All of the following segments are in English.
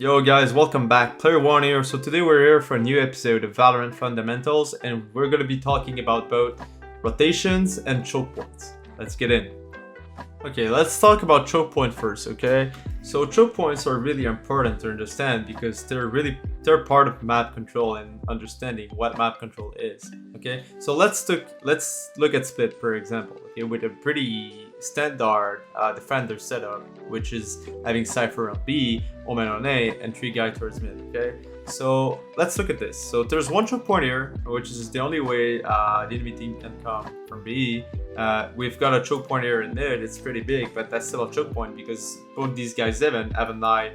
Yo guys, welcome back. Player One here. So today we're here for a new episode of Valorant Fundamentals, and we're going to be talking about both rotations and choke points. Let's get in. Okay, let's talk about choke point first, okay? So choke points are really important to understand because they're part of map control and understanding what map control is. Okay, so let's look at split for example. Okay, with a pretty standard defender setup, which is having Cypher on B, Omen on A, and 3 guys towards mid. Okay, so let's look at this. So there's one choke point here, which is the only way the enemy team can come from B. We've got a choke point here in mid. It's pretty big, but that's still a choke point because both these guys have an eye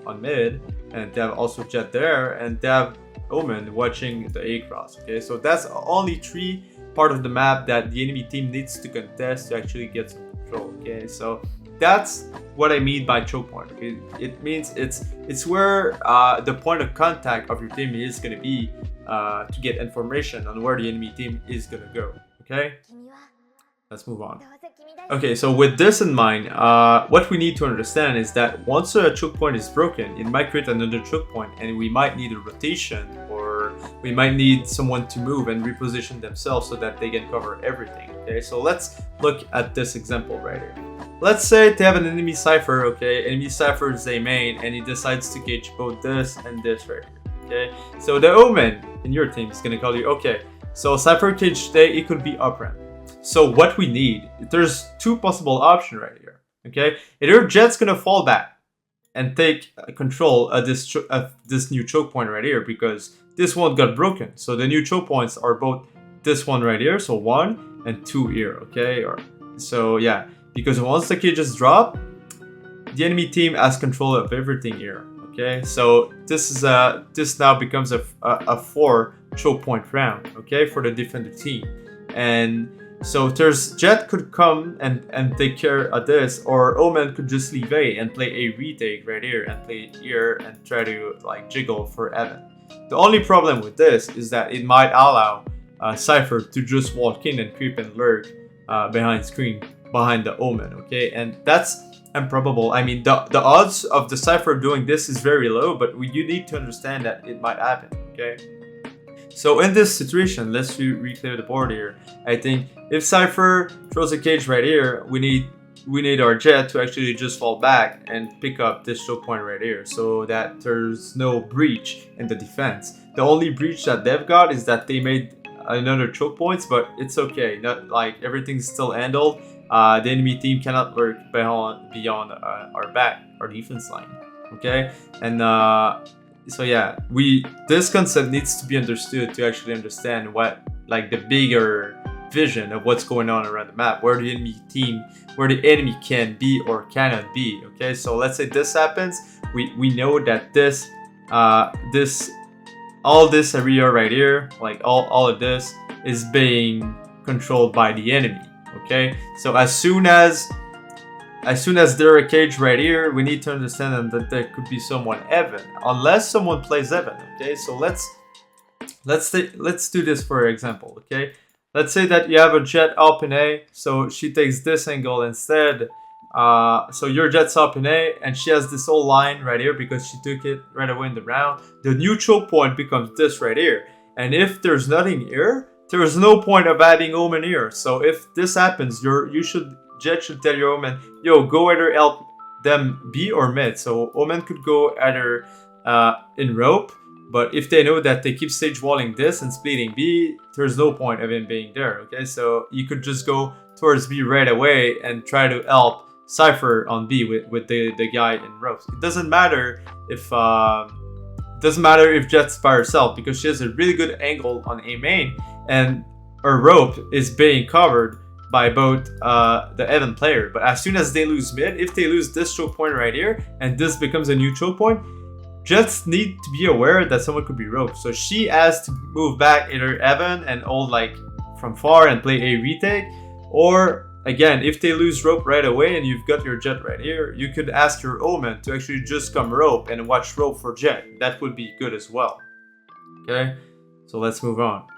on mid, and they have also Jet there, and they have Omen watching the A cross. Okay, so that's only 3 part of the map that the enemy team needs to contest to actually get some control. Okay, so that's what I mean by choke point. Okay, it means it's where the point of contact of your team is going to be to get information on where the enemy team is going to go. Okay, let's move on. Okay, so with this in mind, what we need to understand is that once a choke point is broken, it might create another choke point, and we might need a rotation, or we might need someone to move and reposition themselves so that they can cover everything. Okay, so let's look at this example right here. Let's say they have an enemy Cypher. Okay, enemy Cypher is a main, and he decides to cage both this and this right here. Okay, so the Omen in your team is gonna call you. Okay, so Cypher cage today, it could be up ramp. So what we need, there's 2 possible options right here. Okay, either Jet's gonna fall back and take control of this new choke point right here because this one got broken. So the new choke points are both this one right here, so 1 and 2 here. Okay, so yeah, because once the cages drop, the enemy team has control of everything here. Okay, so this now becomes a 4 choke point round. Okay, for the defender team, and so there's Jet could come and take care of this, or Omen could just leave A and play a retake right here and play here and try to like jiggle for Evan. The only problem with this is that it might allow Cypher to just walk in and creep and lurk behind screen behind the Omen. Okay, and that's improbable. I mean, the odds of the Cypher doing this is very low, but you need to understand that it might happen. Okay. So in this situation, let's re-clear the board here. I think if Cypher throws a cage right here, we need our Jet to actually just fall back and pick up this choke point right here, so that there's no breach in the defense. The only breach that they've got is that they made another choke points, but it's okay. Not like everything's still handled. The enemy team cannot lurk beyond our defense line. Okay, and so yeah, this concept needs to be understood to actually understand what like the bigger vision of what's going on around the map, where the enemy can be or cannot be. Okay, so let's say this happens, we know that all this area right here, like all of this, is being controlled by the enemy. Okay, so as soon as they're a cage right here, we need to understand that there could be someone Evan, unless someone plays Evan. Okay, so let's do this for example. Okay, let's say that you have a Jet up in A, so she takes this angle instead. So your Jet's up in A, and she has this whole line right here because she took it right away in the round. The new choke point becomes this right here, and if there's nothing here, there is no point of adding Omen here. So if this happens, Jet should tell your Omen, yo, go either help them B or mid. So Omen could go either in rope, but if they know that they keep stage walling this and splitting B, there's no point of him being there. Okay, so you could just go towards B right away and try to help Cypher on B with the guy in ropes. It doesn't matter if Jet's by herself because she has a really good angle on A main, and her rope is being covered by both the Evan player. But as soon as they lose mid, if they lose this choke point right here and this becomes a new choke point, Jets need to be aware that someone could be roped. So she has to move back either Evan and hold like from far and play a retake, or again, if they lose rope right away and you've got your Jet right here, you could ask your Omen to actually just come rope and watch rope for Jet. That would be good as well. Okay, so let's move on.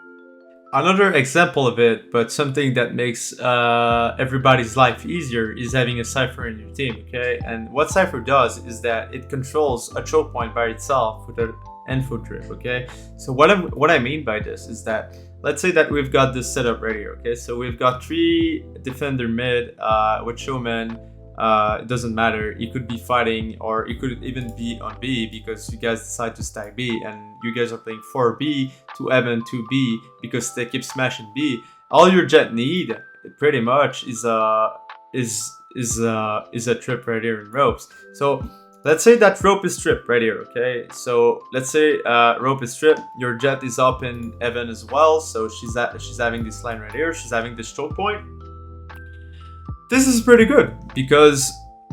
Another example of it, but something that makes everybody's life easier, is having a Cypher in your team, okay? And what Cypher does is that it controls a choke point by itself with an info trip, okay? So what I mean by this is that, let's say that we've got this setup right here, okay? So we've got 3 defender mid with showman. It doesn't matter, it could be fighting, or it could even be on B because you guys decide to stack B and you guys are playing 4B to Evan 2B because they keep smashing B. All your Jet need pretty much is a trip right here in ropes. So let's say that rope is stripped right here, okay? So let's say rope is stripped, your Jet is up in Evan as well, so she's having this line right here, she's having this choke point. This is pretty good because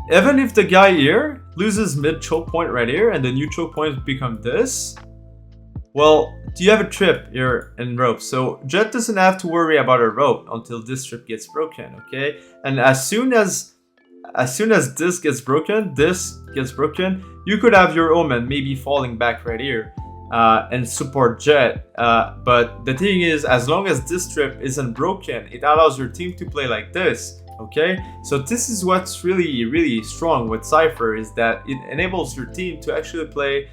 even if the guy here loses mid choke point right here and the new choke points become this, well, do you have a trip here in rope? So Jet doesn't have to worry about a rope until this trip gets broken, okay? And as soon as this gets broken, you could have your Omen maybe falling back right here and support Jet. But the thing is, as long as this trip isn't broken, it allows your team to play like this. Okay, so this is what's really strong with Cypher, is that it enables your team to actually play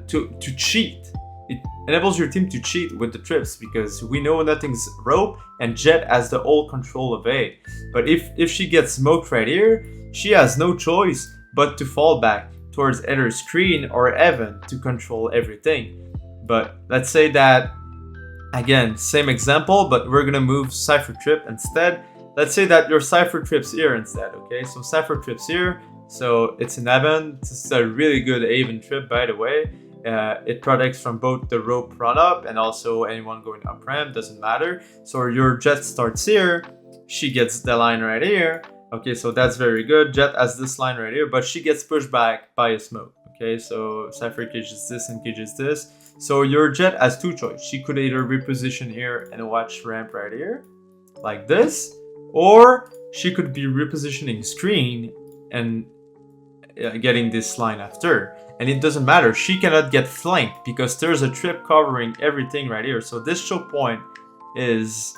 to cheat. It enables your team to cheat with the trips because we know nothing's rope and Jet has the whole control of A. But if she gets smoked right here, she has no choice but to fall back towards either screen or Evan to control everything. But let's say that, again, same example, but we're gonna move Cypher trip instead. Let's say that your Cypher trips here instead, okay? So Cypher trips here, so it's an Evan. This is a really good Haven trip, by the way. It protects from both the rope run up and also anyone going up ramp, doesn't matter. So your Jet starts here, she gets the line right here. Okay, so that's very good. Jet has this line right here, but she gets pushed back by a smoke. Okay, so Cypher cages this and cages this. So your Jet has 2 choices. She could either reposition here and watch ramp right here, like this, or she could be repositioning screen and getting this line after. And it doesn't matter, she cannot get flanked because there's a trip covering everything right here. So this choke point is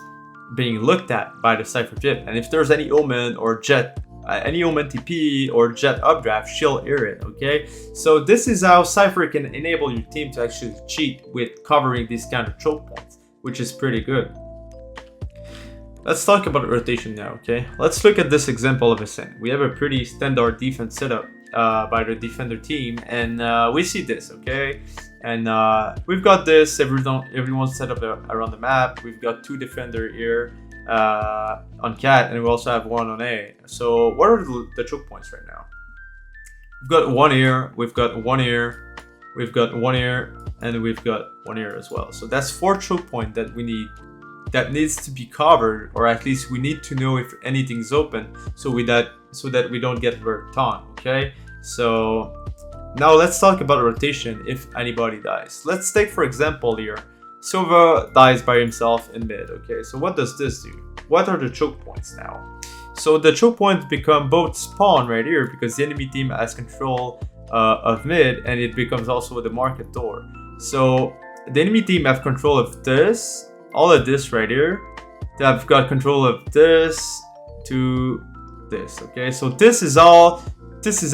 being looked at by the Cypher trip. And if there's any Omen or Jet, any Omen TP or Jet updraft, she'll hear it, okay? So this is how Cypher can enable your team to actually cheat with covering these kind of choke points, which is pretty good. Let's talk about rotation now, okay? Let's look at this example of a scene. We have a pretty standard defense setup by the defender team, and we see this, okay? And we've got this, everyone's set up around the map. We've got 2 defender here on Cat, and we also have 1 on A. So what are the choke points right now? We've got 1 here, we've got 1 here, we've got 1 here, and we've got 1 here as well. So that's 4 choke points that we need, that needs to be covered, or at least we need to know if anything's open so that we don't get worked on, okay? So now let's talk about rotation if anybody dies. Let's take, for example, here, Sova dies by himself in mid, okay? So what does this do? What are the choke points now? So the choke points become both spawn right here because the enemy team has control of mid, and it becomes also the market door. So the enemy team have control of this, all of this right here. They have got control of this to this, okay? So this is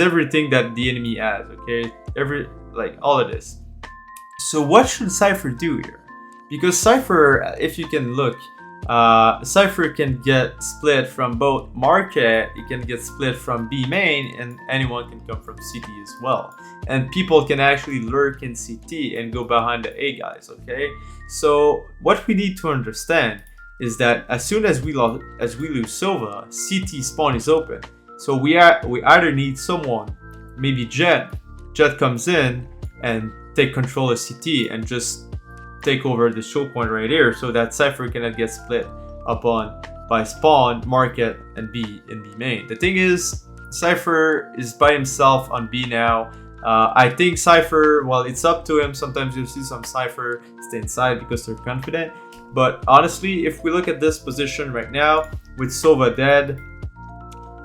everything that the enemy has, okay? All of this. So what should Cypher do here? Because Cypher, if you can look, Cypher can get split from both market, it can get split from B main, and anyone can come from CT as well. And people can actually lurk in CT and go behind the A guys, okay? So what we need to understand is that as soon as we lose Sova, CT spawn is open. So we either need someone, maybe Jet comes in and take control of CT and just take over the choke point right here so that Cypher cannot get split upon by spawn, market, and B in B main. The thing is, Cypher is by himself on B now. I think Cypher, well, it's up to him. Sometimes you'll see some Cypher stay inside because they're confident. But honestly, if we look at this position right now with Sova dead,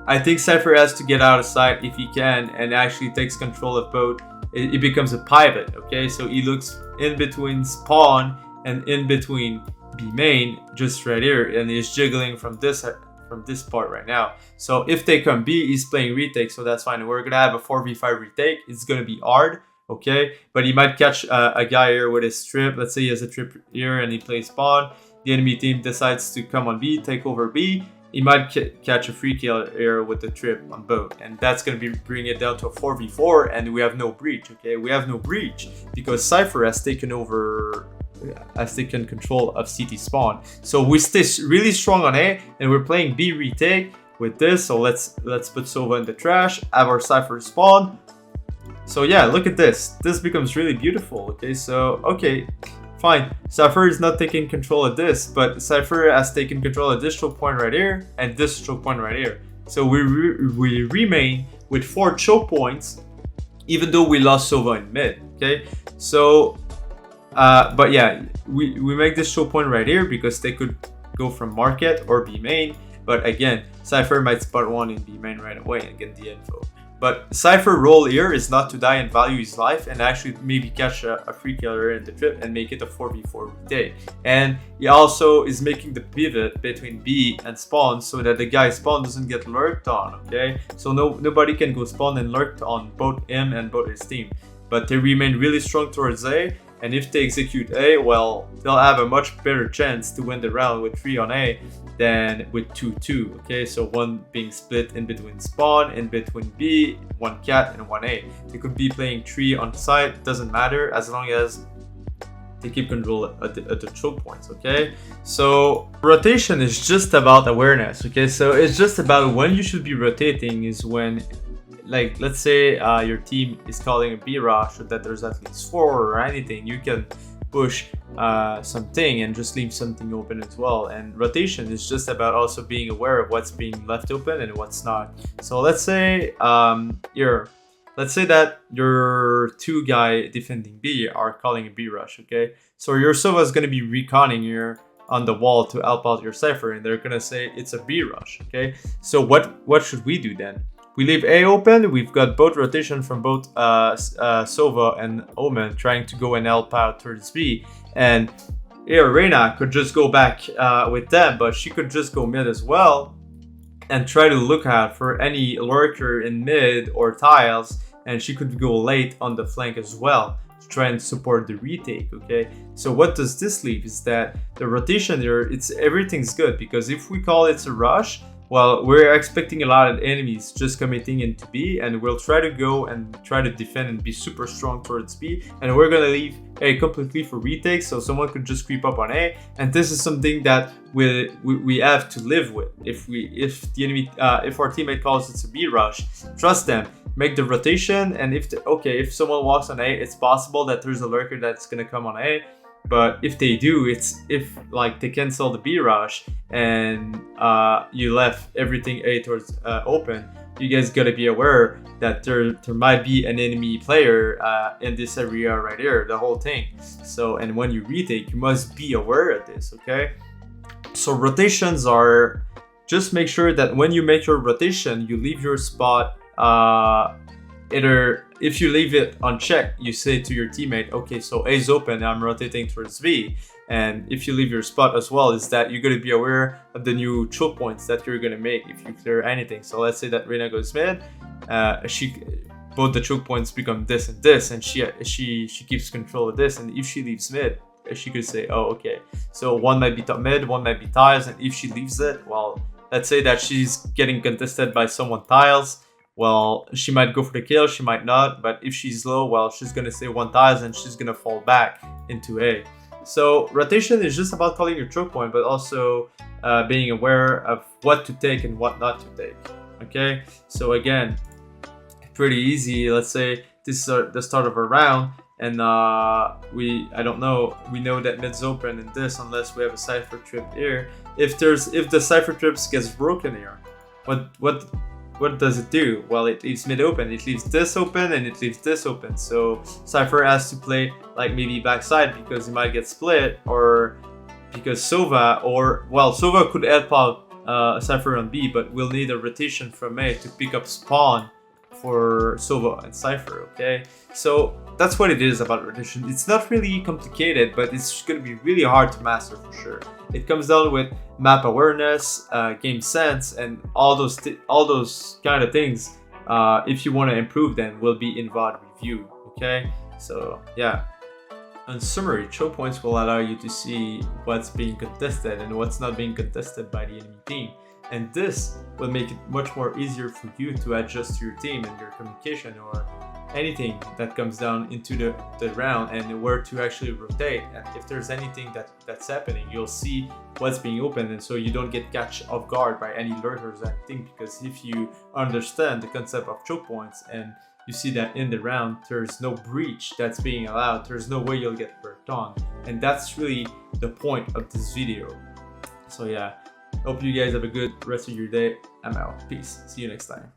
I think Cypher has to get out of sight if he can and actually takes control of both. It becomes a pivot, okay? So he looks in between spawn and in between B main just right here, and he's jiggling from this part right now. So if they come B, he's playing retake, so that's fine. We're gonna have a 4v5 retake. It's gonna be hard, okay? But he might catch a guy here with his trip. Let's say he has a trip here and he plays spawn. The enemy team decides to come on B, take over B. He might catch a free kill here with the trip on both, and that's going to be bring it down to a 4v4, and we have no breach, okay? We have no breach because Cypher has taken control of CT spawn. So we stay really strong on A, and we're playing B retake with this. So let's put Sova in the trash, have our Cypher spawn. So yeah, look at this. This becomes really beautiful, okay? So, okay. Fine, Cypher is not taking control of this, but Cypher has taken control of this choke point right here and this choke point right here. So we remain with 4 choke points, even though we lost Sova in mid, okay? So, but yeah, we make this choke point right here because they could go from market or B main, but again, Cypher might spot one in B main right away and get the info. But Cypher role here is not to die and value his life and actually maybe catch a free killer in the trip and make it a 4v4 day. And he also is making the pivot between B and spawn so that the guy spawn doesn't get lurked on, okay? So nobody can go spawn and lurked on both him and both his team. But they remain really strong towards A, and if they execute A, well, they'll have a much better chance to win the round with 3 on A than with 2-2, okay? So one being split in between spawn, in between B, 1 cat, and 1 A. They could be playing 3 on site, doesn't matter, as long as they keep control at the choke points, okay? So rotation is just about awareness, okay? So it's just about when you should be rotating is when, like, let's say your team is calling a B rush, or that there's at least 4 or anything, you can push something and just leave something open as well. And rotation is just about also being aware of what's being left open and what's not. So let's say let's say that your 2 guy defending B are calling a B rush, okay? So your Sova is going to be reconning here on the wall to help out your Cypher, and they're going to say it's a B rush, okay? So what should we do then? We leave A open. We've got both rotation from both Sova and Omen trying to go and help out towards B. And here, Reyna could just go back with them, but she could just go mid as well and try to look out for any lurker in mid or tiles. And she could go late on the flank as well to try and support the retake, okay? So what does this leave is that the rotation here, everything's good, because if we call it a rush, well, we're expecting a lot of enemies just committing into B, and we'll try to go and try to defend and be super strong towards B, and we're gonna leave A completely for retake, so someone could just creep up on A. And this is something that we have to live with. If our teammate calls it a B rush, trust them, make the rotation, and if someone walks on A, it's possible that there's a lurker that's gonna come on A. But if they do, if they cancel the B rush and you left everything A towards open, you guys gotta be aware that there might be an enemy player in this area right here, the whole thing. So, and when you retake, you must be aware of this, okay? So rotations are, just make sure that when you make your rotation, you leave your spot either, if you leave it unchecked, you say to your teammate, okay, so A is open, I'm rotating towards B. And if you leave your spot as well, is that you're going to be aware of the new choke points that you're going to make if you clear anything. So let's say that Reyna goes mid, both the choke points become this and this, and she keeps control of this. And if she leaves mid, she could say, oh, okay, so one might be top mid, one might be tiles, and if she leaves it, well, let's say that she's getting contested by someone tiles. Well, she might go for the kill, she might not, but if she's low, well, she's gonna say 1 tiles and she's gonna fall back into A. So rotation is just about calling your choke point, but also being aware of what to take and what not to take, okay? So again, pretty easy. Let's say this is the start of a round, and we know that mid's open in this, unless we have a Cypher trip here. If the Cypher trips gets broken here, what does it do? Well, it leaves mid open, it leaves this open, and it leaves this open. So Cypher has to play like maybe backside because he might get split, or because Sova could help out Cypher on B, but we'll need a rotation from A to pick up spawn for Sova and Cypher, okay? So that's what it is about rotation. It's not really complicated, but it's going to be really hard to master for sure. It comes down with map awareness, game sense, and all those kind of things. If you want to improve them, will be in VOD review. Okay, so yeah. In summary, choke points will allow you to see what's being contested and what's not being contested by the enemy team. And this will make it much more easier for you to adjust to your team and your communication or anything that comes down into the round, and where to actually rotate. And if there's anything that's happening, you'll see what's being opened, and so you don't get catch off guard by any lurkers or anything. Because if you understand the concept of choke points and you see that in the round there's no breach that's being allowed, there's no way you'll get worked on, and that's really the point of this video. So yeah, hope you guys have a good rest of your day. I'm out. Peace. See you next time.